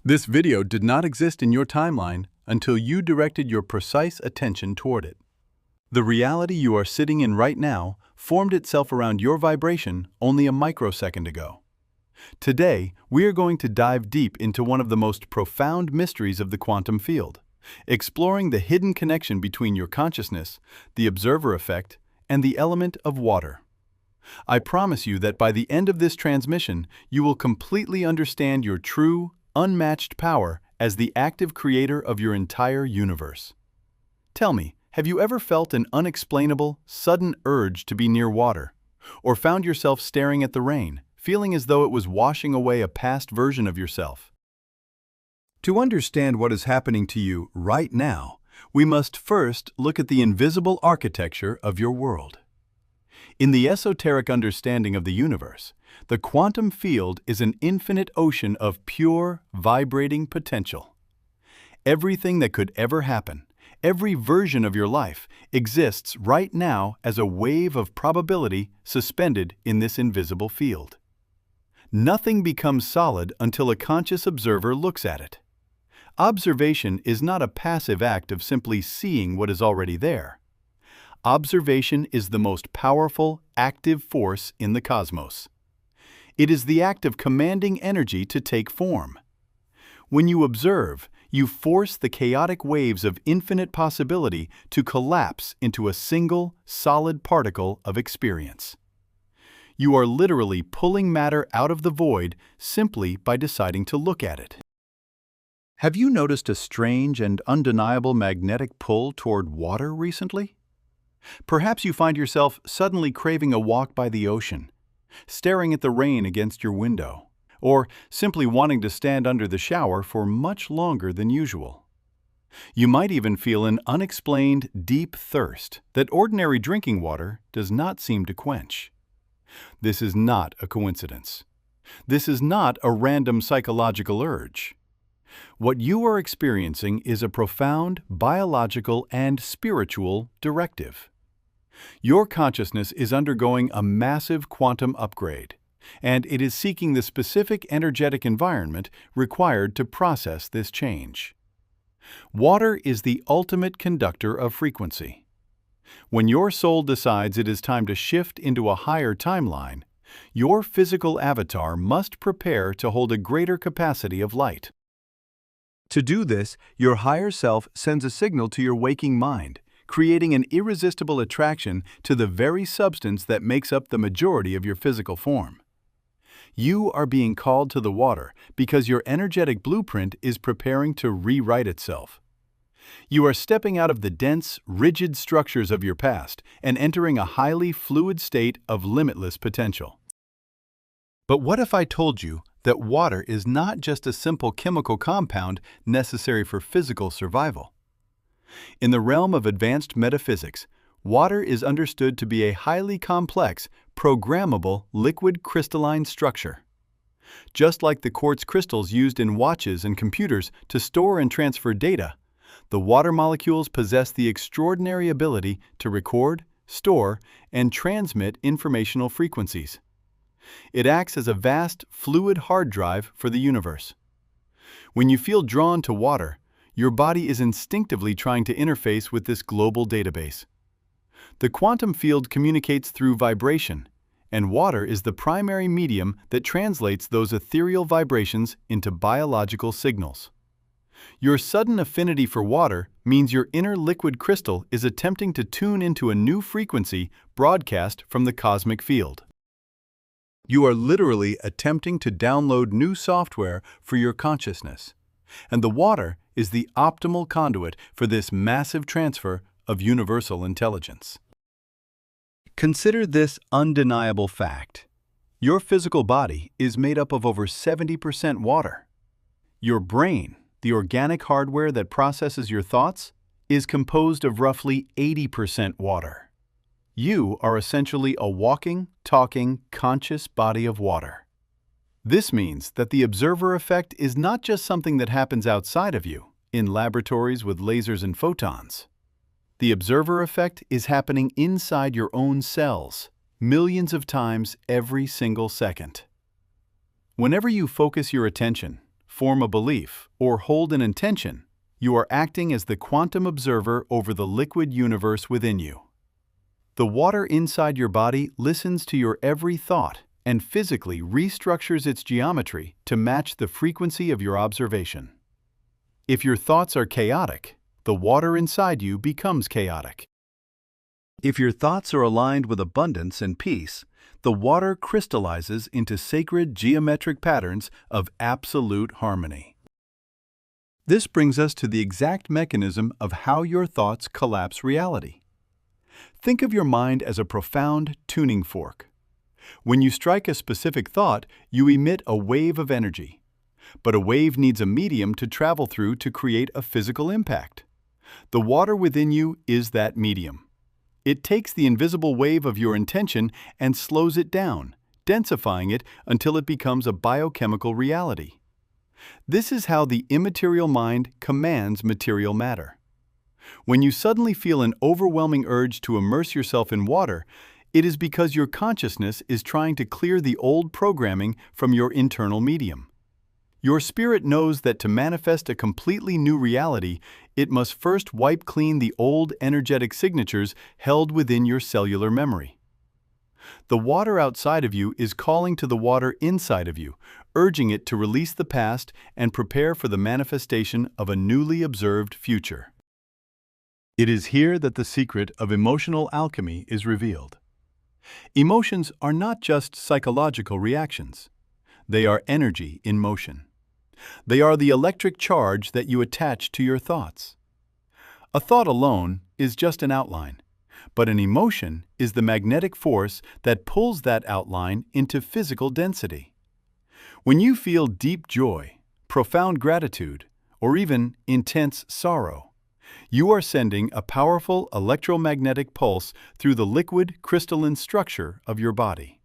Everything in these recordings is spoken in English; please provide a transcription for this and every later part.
This video did not exist in your timeline until you directed your precise attention toward it. The reality you are sitting in right now formed itself around your vibration only a microsecond ago. Today, we are going to dive deep into one of the most profound mysteries of the quantum field, exploring the hidden connection between your consciousness, the observer effect, and the element of water. I promise you that by the end of this transmission, you will completely understand your true, unmatched power as the active creator of your entire universe. Tell me, have you ever felt an unexplainable, sudden urge to be near water? Or found yourself staring at the rain, feeling as though it was washing away a past version of yourself? To understand what is happening to you right now, we must first look at the invisible architecture of your world. In the esoteric understanding of the universe, the quantum field is an infinite ocean of pure, vibrating potential. Everything that could ever happen, every version of your life, exists right now as a wave of probability suspended in this invisible field. Nothing becomes solid until a conscious observer looks at it. Observation is not a passive act of simply seeing what is already there. Observation is the most powerful, active force in the cosmos. It is the act of commanding energy to take form. When you observe, you force the chaotic waves of infinite possibility to collapse into a single, solid particle of experience. You are literally pulling matter out of the void simply by deciding to look at it. Have you noticed a strange and undeniable magnetic pull toward water recently? Perhaps you find yourself suddenly craving a walk by the ocean, staring at the rain against your window, or simply wanting to stand under the shower for much longer than usual. You might even feel an unexplained, deep thirst that ordinary drinking water does not seem to quench. This is not a coincidence. This is not a random psychological urge. What you are experiencing is a profound biological and spiritual directive. Your consciousness is undergoing a massive quantum upgrade, and it is seeking the specific energetic environment required to process this change. Water is the ultimate conductor of frequency. When your soul decides it is time to shift into a higher timeline, your physical avatar must prepare to hold a greater capacity of light. To do this, your higher self sends a signal to your waking mind, creating an irresistible attraction to the very substance that makes up the majority of your physical form. You are being called to the water because your energetic blueprint is preparing to rewrite itself. You are stepping out of the dense, rigid structures of your past and entering a highly fluid state of limitless potential. But what if I told you that water is not just a simple chemical compound necessary for physical survival? In the realm of advanced metaphysics, water is understood to be a highly complex, programmable liquid crystalline structure. Just like the quartz crystals used in watches and computers to store and transfer data, the water molecules possess the extraordinary ability to record, store, and transmit informational frequencies. It acts as a vast, fluid hard drive for the universe. When you feel drawn to water, your body is instinctively trying to interface with this global database. The quantum field communicates through vibration, and water is the primary medium that translates those ethereal vibrations into biological signals. Your sudden affinity for water means your inner liquid crystal is attempting to tune into a new frequency broadcast from the cosmic field. You are literally attempting to download new software for your consciousness, and the water is the optimal conduit for this massive transfer of universal intelligence. Consider this undeniable fact. Your physical body is made up of over 70% water. Your brain, the organic hardware that processes your thoughts, is composed of roughly 80% water. You are essentially a walking, talking, conscious body of water. This means that the observer effect is not just something that happens outside of you, in laboratories with lasers and photons. The observer effect is happening inside your own cells, millions of times every single second. Whenever you focus your attention, form a belief, or hold an intention, you are acting as the quantum observer over the liquid universe within you. The water inside your body listens to your every thought and physically restructures its geometry to match the frequency of your observation. If your thoughts are chaotic, the water inside you becomes chaotic. If your thoughts are aligned with abundance and peace, the water crystallizes into sacred geometric patterns of absolute harmony. This brings us to the exact mechanism of how your thoughts collapse reality. Think of your mind as a profound tuning fork. When you strike a specific thought, you emit a wave of energy. But a wave needs a medium to travel through to create a physical impact. The water within you is that medium. It takes the invisible wave of your intention and slows it down, densifying it until it becomes a biochemical reality. This is how the immaterial mind commands material matter. When you suddenly feel an overwhelming urge to immerse yourself in water, it is because your consciousness is trying to clear the old programming from your internal medium. Your spirit knows that to manifest a completely new reality, it must first wipe clean the old energetic signatures held within your cellular memory. The water outside of you is calling to the water inside of you, urging it to release the past and prepare for the manifestation of a newly observed future. It is here that the secret of emotional alchemy is revealed. Emotions are not just psychological reactions. They are energy in motion. They are the electric charge that you attach to your thoughts. A thought alone is just an outline, but an emotion is the magnetic force that pulls that outline into physical density. When you feel deep joy, profound gratitude, or even intense sorrow, you are sending a powerful electromagnetic pulse through the liquid crystalline structure of your body.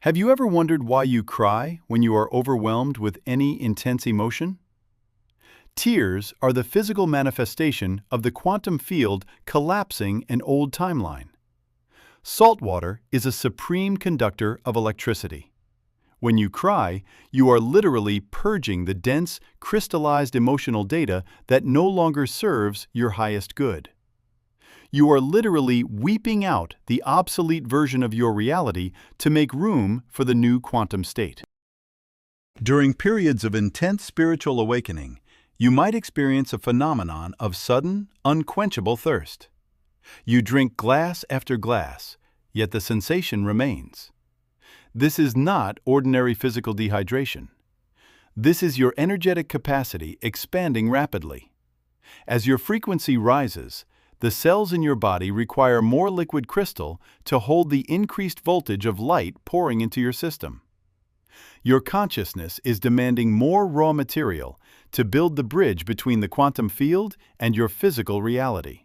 Have you ever wondered why you cry when you are overwhelmed with any intense emotion? Tears are the physical manifestation of the quantum field collapsing an old timeline. Salt water is a supreme conductor of electricity. When you cry, you are literally purging the dense, crystallized emotional data that no longer serves your highest good. You are literally weeping out the obsolete version of your reality to make room for the new quantum state. During periods of intense spiritual awakening, you might experience a phenomenon of sudden, unquenchable thirst. You drink glass after glass, yet the sensation remains. This is not ordinary physical dehydration. This is your energetic capacity expanding rapidly. As your frequency rises, the cells in your body require more liquid crystal to hold the increased voltage of light pouring into your system. Your consciousness is demanding more raw material to build the bridge between the quantum field and your physical reality.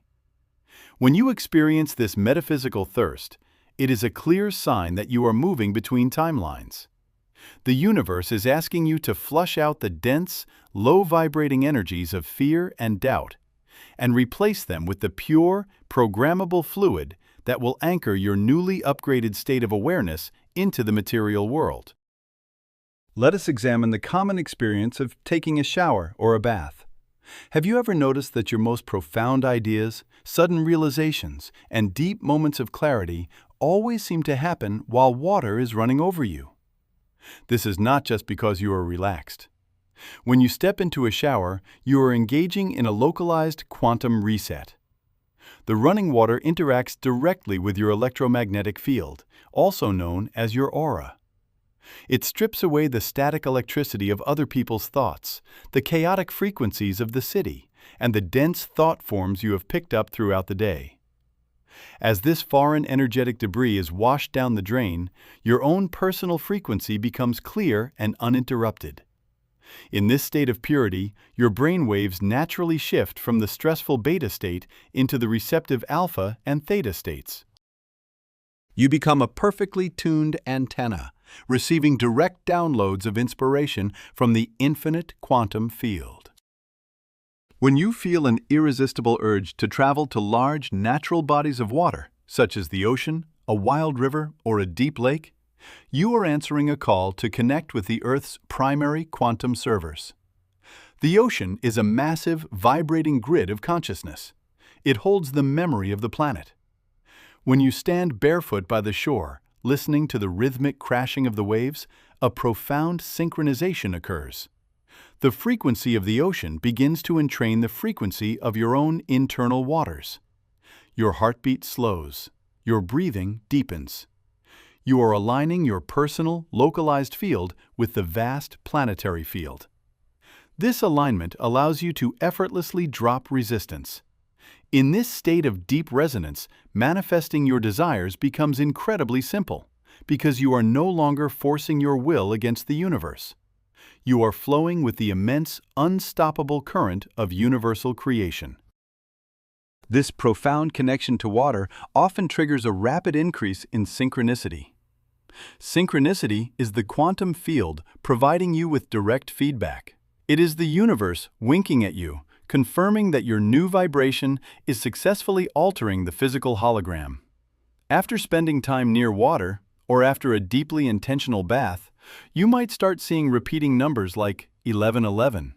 When you experience this metaphysical thirst, it is a clear sign that you are moving between timelines. The universe is asking you to flush out the dense, low-vibrating energies of fear and doubt, and replace them with the pure, programmable fluid that will anchor your newly upgraded state of awareness into the material world. Let us examine the common experience of taking a shower or a bath. Have you ever noticed that your most profound ideas, sudden realizations, and deep moments of clarity always seem to happen while water is running over you? This is not just because you are relaxed. When you step into a shower, you are engaging in a localized quantum reset. The running water interacts directly with your electromagnetic field, also known as your aura. It strips away the static electricity of other people's thoughts, the chaotic frequencies of the city, and the dense thought forms you have picked up throughout the day. As this foreign energetic debris is washed down the drain, your own personal frequency becomes clear and uninterrupted. In this state of purity, your brain waves naturally shift from the stressful beta state into the receptive alpha and theta states. You become a perfectly tuned antenna, receiving direct downloads of inspiration from the infinite quantum field. When you feel an irresistible urge to travel to large natural bodies of water, such as the ocean, a wild river, or a deep lake, You are answering a call to connect with the Earth's primary quantum servers. The ocean is a massive, vibrating grid of consciousness. It holds the memory of the planet. When you stand barefoot by the shore, listening to the rhythmic crashing of the waves, a profound synchronization occurs. The frequency of the ocean begins to entrain the frequency of your own internal waters. Your heartbeat slows. Your breathing deepens. You are aligning your personal, localized field with the vast planetary field. This alignment allows you to effortlessly drop resistance. In this state of deep resonance, manifesting your desires becomes incredibly simple, because you are no longer forcing your will against the universe. You are flowing with the immense, unstoppable current of universal creation. This profound connection to water often triggers a rapid increase in synchronicity. Synchronicity is the quantum field providing you with direct feedback. It is the universe winking at you, confirming that your new vibration is successfully altering the physical hologram. After spending time near water, or after a deeply intentional bath, you might start seeing repeating numbers like 1111,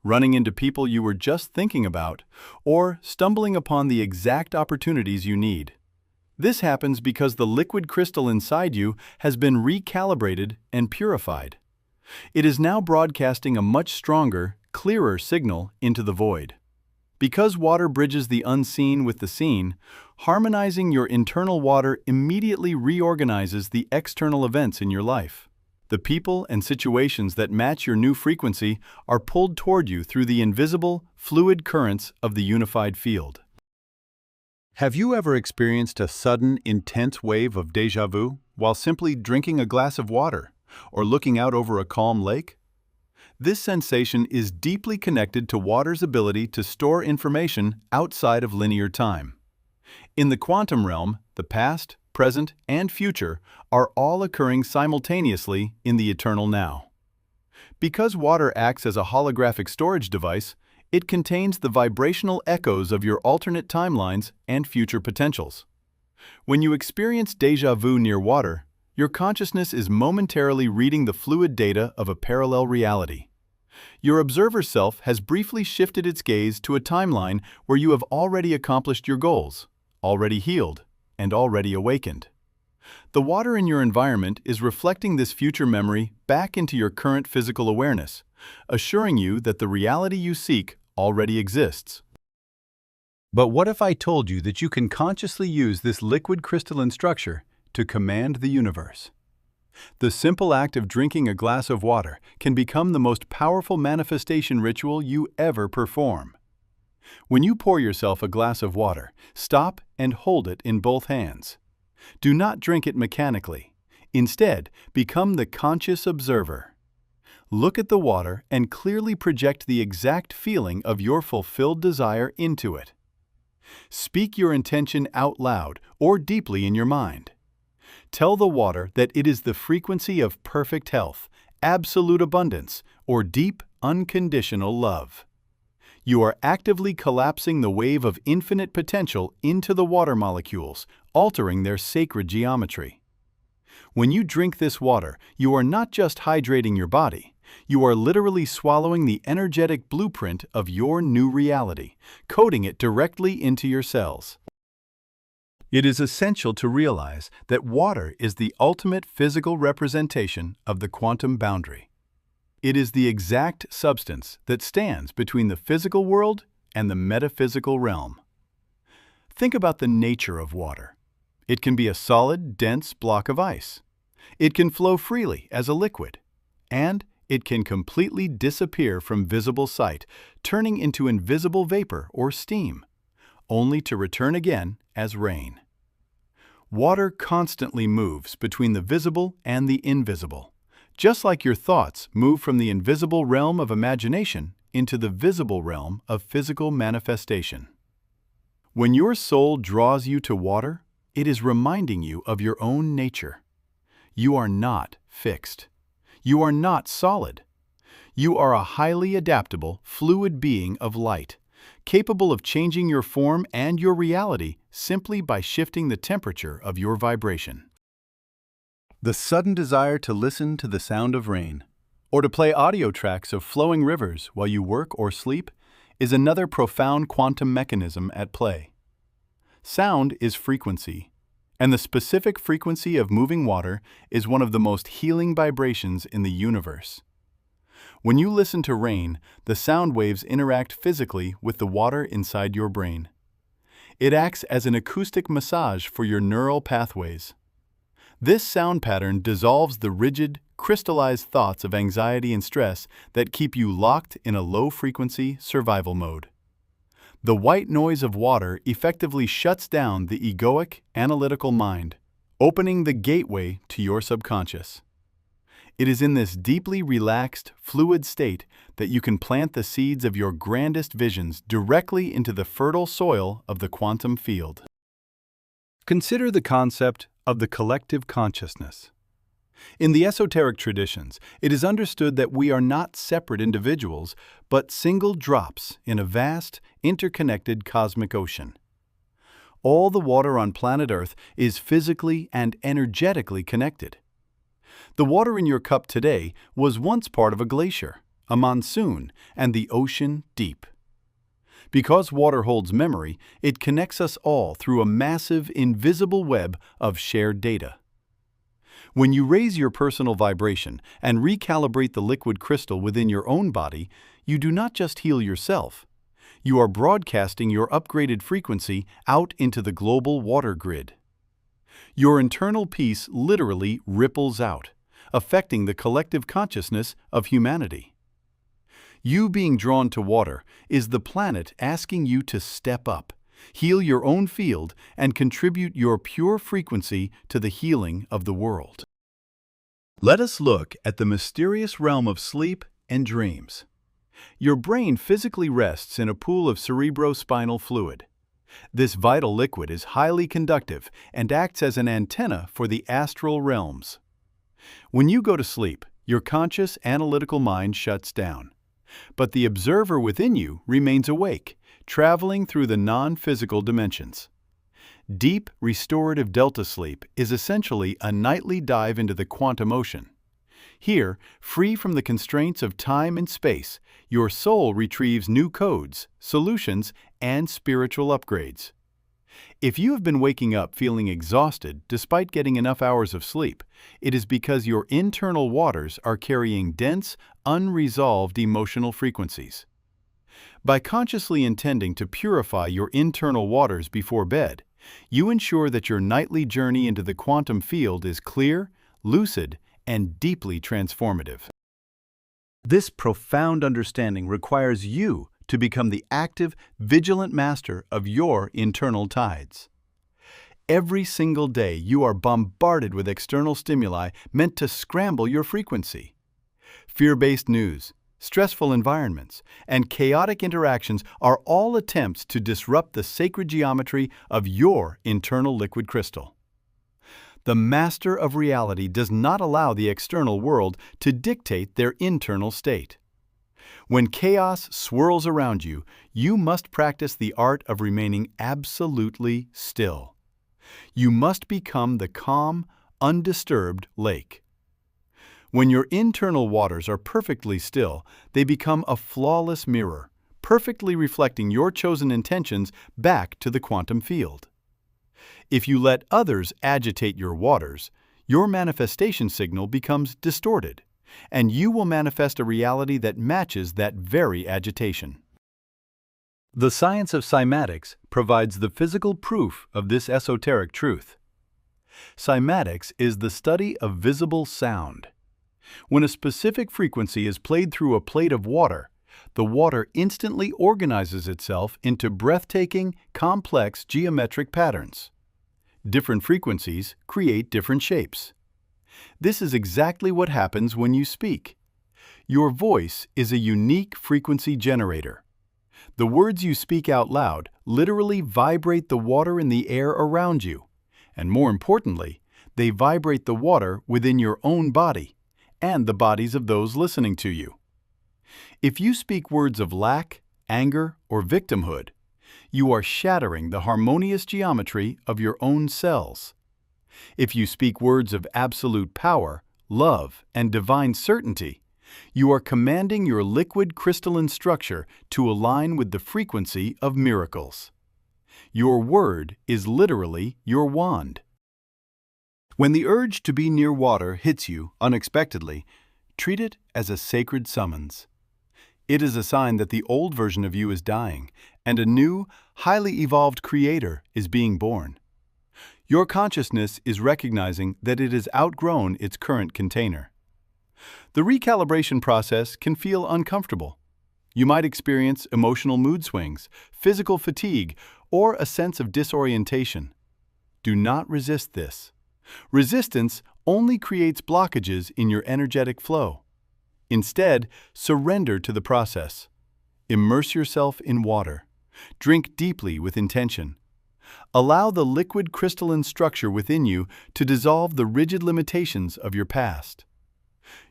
running into people you were just thinking about, or stumbling upon the exact opportunities you need. This happens because the liquid crystal inside you has been recalibrated and purified. It is now broadcasting a much stronger, clearer signal into the void. Because water bridges the unseen with the seen, harmonizing your internal water immediately reorganizes the external events in your life. The people and situations that match your new frequency are pulled toward you through the invisible, fluid currents of the unified field. Have you ever experienced a sudden, intense wave of déjà vu while simply drinking a glass of water or looking out over a calm lake? This sensation is deeply connected to water's ability to store information outside of linear time. In the quantum realm, the past, present, and future are all occurring simultaneously in the eternal now. Because water acts as a holographic storage device, it contains the vibrational echoes of your alternate timelines and future potentials. When you experience déjà vu near water, your consciousness is momentarily reading the fluid data of a parallel reality. Your observer self has briefly shifted its gaze to a timeline where you have already accomplished your goals, already healed, and already awakened. The water in your environment is reflecting this future memory back into your current physical awareness, assuring you that the reality you seek already exists. But what if I told you that you can consciously use this liquid crystalline structure to command the universe? The simple act of drinking a glass of water can become the most powerful manifestation ritual you ever perform. When you pour yourself a glass of water, stop and hold it in both hands. Do not drink it mechanically. Instead, become the conscious observer. Look at the water and clearly project the exact feeling of your fulfilled desire into it. Speak your intention out loud or deeply in your mind. Tell the water that it is the frequency of perfect health, absolute abundance, or deep, unconditional love. You are actively collapsing the wave of infinite potential into the water molecules, altering their sacred geometry. When you drink this water, you are not just hydrating your body, you are literally swallowing the energetic blueprint of your new reality, coding it directly into your cells. It is essential to realize that water is the ultimate physical representation of the quantum boundary. It is the exact substance that stands between the physical world and the metaphysical realm. Think about the nature of water. It can be a solid, dense block of ice. It can flow freely as a liquid. And it can completely disappear from visible sight, turning into invisible vapor or steam, only to return again as rain. Water constantly moves between the visible and the invisible, just like your thoughts move from the invisible realm of imagination into the visible realm of physical manifestation. When your soul draws you to water, it is reminding you of your own nature. You are not fixed. You are not solid. You are a highly adaptable, fluid being of light, capable of changing your form and your reality simply by shifting the temperature of your vibration. The sudden desire to listen to the sound of rain, or to play audio tracks of flowing rivers while you work or sleep, is another profound quantum mechanism at play. Sound is frequency, and the specific frequency of moving water is one of the most healing vibrations in the universe. When you listen to rain, the sound waves interact physically with the water inside your brain. It acts as an acoustic massage for your neural pathways. This sound pattern dissolves the rigid, crystallized thoughts of anxiety and stress that keep you locked in a low-frequency survival mode. The white noise of water effectively shuts down the egoic, analytical mind, opening the gateway to your subconscious. It is in this deeply relaxed, fluid state that you can plant the seeds of your grandest visions directly into the fertile soil of the quantum field. Consider the concept of the collective consciousness. In the esoteric traditions, it is understood that we are not separate individuals, but single drops in a vast, interconnected cosmic ocean. All the water on planet Earth is physically and energetically connected. The water in your cup today was once part of a glacier, a monsoon, and the ocean deep. Because water holds memory, it connects us all through a massive, invisible web of shared data. When you raise your personal vibration and recalibrate the liquid crystal within your own body, you do not just heal yourself. You are broadcasting your upgraded frequency out into the global water grid. Your internal peace literally ripples out, affecting the collective consciousness of humanity. You being drawn to water is the planet asking you to step up, heal your own field, and contribute your pure frequency to the healing of the world. Let us look at the mysterious realm of sleep and dreams. Your brain physically rests in a pool of cerebrospinal fluid. This vital liquid is highly conductive and acts as an antenna for the astral realms. When you go to sleep, your conscious, analytical mind shuts down. But the observer within you remains awake, traveling through the non-physical dimensions. Deep, restorative delta sleep is essentially a nightly dive into the quantum ocean. Here, free from the constraints of time and space, your soul retrieves new codes, solutions, and spiritual upgrades. If you have been waking up feeling exhausted despite getting enough hours of sleep, it is because your internal waters are carrying dense, unresolved emotional frequencies. By consciously intending to purify your internal waters before bed, you ensure that your nightly journey into the quantum field is clear, lucid, and deeply transformative. This profound understanding requires you to become the active, vigilant master of your internal tides. Every single day, you are bombarded with external stimuli meant to scramble your frequency. Fear-based news, stressful environments, and chaotic interactions are all attempts to disrupt the sacred geometry of your internal liquid crystal. The master of reality does not allow the external world to dictate their internal state. When chaos swirls around you, you must practice the art of remaining absolutely still. You must become the calm, undisturbed lake. When your internal waters are perfectly still, they become a flawless mirror, perfectly reflecting your chosen intentions back to the quantum field. If you let others agitate your waters, your manifestation signal becomes distorted, and you will manifest a reality that matches that very agitation. The science of cymatics provides the physical proof of this esoteric truth. Cymatics is the study of visible sound. When a specific frequency is played through a plate of water, the water instantly organizes itself into breathtaking, complex geometric patterns. Different frequencies create different shapes. This is exactly what happens when you speak. Your voice is a unique frequency generator. The words you speak out loud literally vibrate the water in the air around you, and more importantly, they vibrate the water within your own body and the bodies of those listening to you. If you speak words of lack, anger, or victimhood, you are shattering the harmonious geometry of your own cells. If you speak words of absolute power, love, and divine certainty, you are commanding your liquid crystalline structure to align with the frequency of miracles. Your word is literally your wand. When the urge to be near water hits you unexpectedly, treat it as a sacred summons. It is a sign that the old version of you is dying and a new, highly evolved creator is being born. Your consciousness is recognizing that it has outgrown its current container. The recalibration process can feel uncomfortable. You might experience emotional mood swings, physical fatigue, or a sense of disorientation. Do not resist this. Resistance only creates blockages in your energetic flow. Instead, surrender to the process. Immerse yourself in water. Drink deeply with intention. Allow the liquid crystalline structure within you to dissolve the rigid limitations of your past.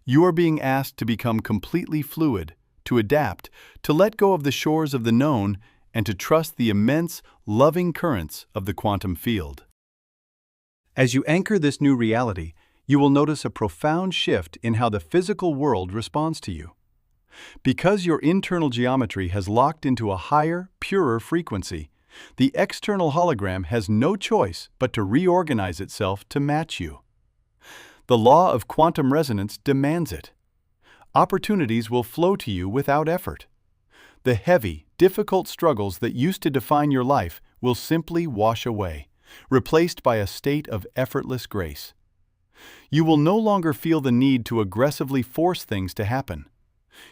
You are being asked to become completely fluid, to adapt, to let go of the shores of the known, and to trust the immense, loving currents of the quantum field. As you anchor this new reality, you will notice a profound shift in how the physical world responds to you. Because your internal geometry has locked into a higher, purer frequency, the external hologram has no choice but to reorganize itself to match you. The law of quantum resonance demands it. Opportunities will flow to you without effort. The heavy, difficult struggles that used to define your life will simply wash away, replaced by a state of effortless grace. You will no longer feel the need to aggressively force things to happen.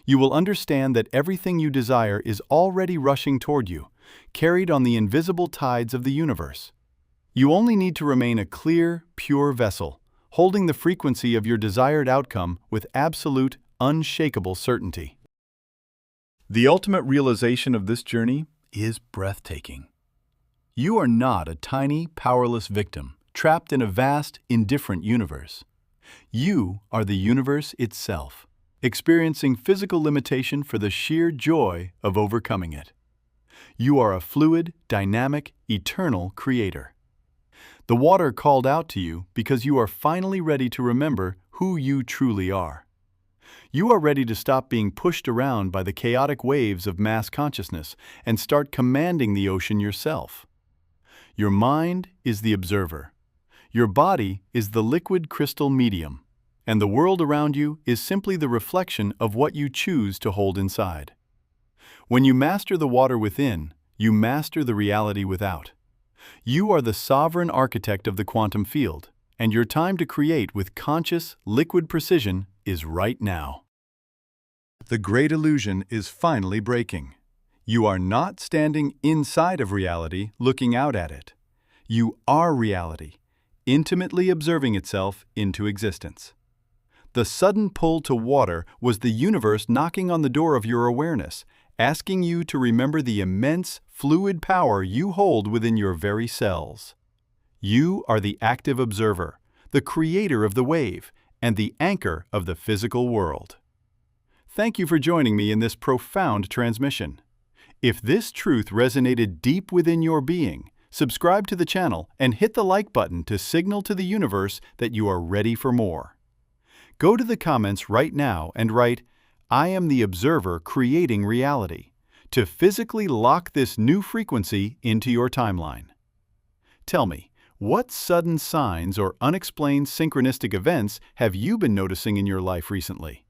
You will understand that everything you desire is already rushing toward you, carried on the invisible tides of the universe. You only need to remain a clear, pure vessel, holding the frequency of your desired outcome with absolute, unshakable certainty. The ultimate realization of this journey is breathtaking. You are not a tiny, powerless victim, trapped in a vast, indifferent universe. You are the universe itself, experiencing physical limitation for the sheer joy of overcoming it. You are a fluid, dynamic, eternal creator. The water called out to you because you are finally ready to remember who you truly are. You are ready to stop being pushed around by the chaotic waves of mass consciousness and start commanding the ocean yourself. Your mind is the observer. Your body is the liquid crystal medium, and the world around you is simply the reflection of what you choose to hold inside. When you master the water within, you master the reality without. You are the sovereign architect of the quantum field, and your time to create with conscious, liquid precision is right now. The great illusion is finally breaking. You are not standing inside of reality, looking out at it. You are reality, intimately observing itself into existence. The sudden pull to water was the universe knocking on the door of your awareness, asking you to remember the immense, fluid power you hold within your very cells. You are the active observer, the creator of the wave, and the anchor of the physical world. Thank you for joining me in this profound transmission. If this truth resonated deep within your being, subscribe to the channel and hit the like button to signal to the universe that you are ready for more. Go to the comments right now and write, "I am the observer creating reality," to physically lock this new frequency into your timeline. Tell me, what sudden signs or unexplained synchronistic events have you been noticing in your life recently?